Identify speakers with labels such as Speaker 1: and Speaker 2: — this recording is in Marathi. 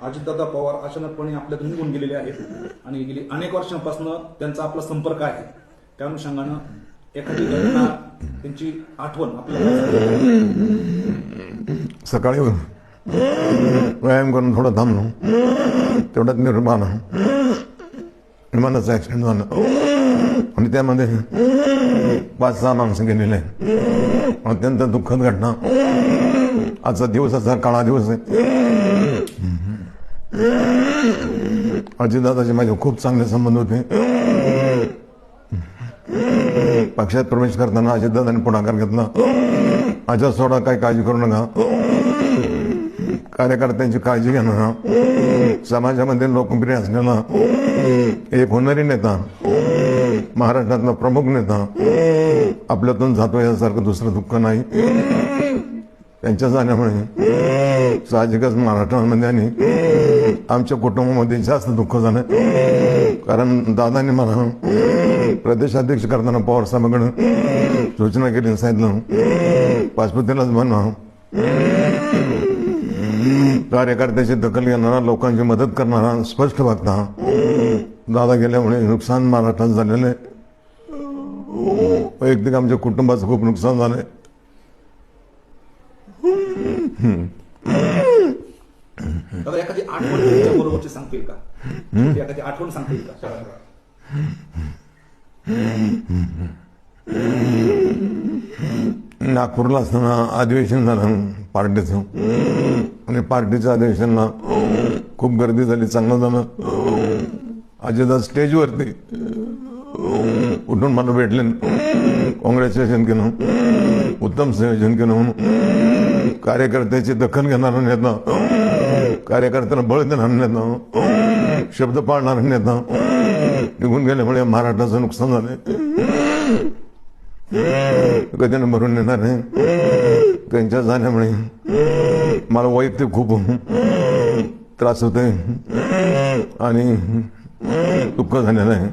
Speaker 1: अजितदादा पवार अचानकपणे आपल्यातून निघून गेलेले आहेत आणि गेली अनेक वर्षांपासून त्यांचा आपला संपर्क आहे. त्या अनुषंगानं एखादी घटना त्यांची आठवण आपल्याला
Speaker 2: सकाळी व्यायाम करून थोडं थांबलो, तेवढ्यात विमानाचा ऍक्सिडेंट झाला आणि त्यामध्ये 5-6 माणसं गेलेले आहेत. अत्यंत दुःखद घटना. आजचा दिवस असा काळा दिवस आहे. अजितदादाचे माझे खूप चांगले संबंध होते. पक्षात प्रवेश करताना अजितदादांनी पुढाकार घेतला, माझ्या सोडा काही काळजी करू नका, कार्यकर्त्यांची काळजी घेणारा, समाजामध्ये लोकप्रिय असलेला एक होणारी नेता, महाराष्ट्रातला प्रमुख नेता आपल्यातून जातो यासारखं दुसरं दुःख नाही. त्यांच्या जाण्यामुळे साहजिकच महाराष्ट्रामध्ये आणि आमच्या कुटुंबामध्ये जास्त दुःख झालं. कारण दादांनी मला प्रदेशाध्यक्ष करताना पवार साहेबांकडे सूचना केली, सांगितलं पाचपुतेलाच बनवा, कार्यकर्त्याची दखल घेणारा, लोकांची मदत करणारा, स्पष्ट वक्ता. दादा गेल्यामुळे नुकसान महाराष्ट्रात झालेलं आहे. वैयक्तिक आमच्या कुटुंबाचं खूप नुकसान झालंय.
Speaker 1: दादा एखादी आठवण तुमच्या बरोबरची सांगतील का? एखादी आठवण सांगतील का?
Speaker 2: नागपूरला असताना अधिवेशन झालं पार्टीचं आणि पार्टीच्या अधिवेशनला खूप गर्दी झाली, चांगलं झालं. अजितदादा स्टेजवरती उठून मला भेटले, काँग्रॅच्युलेशन केलं, उत्तम संयोजन केलं म्हणून. कार्यकर्त्याची दखल घेणारा नेता, कार्यकर्त्याला बळ देणारा नेता, शब्द पाळणारा नेता निघून गेल्यामुळे महाराष्ट्राचं नुकसान झालंय. कधीनं भरून येणार आहे. त्यांच्या जाण्यामुळे मला वैयक्तिक खूप त्रास होतोय आणि दुःख झालेलं आहे.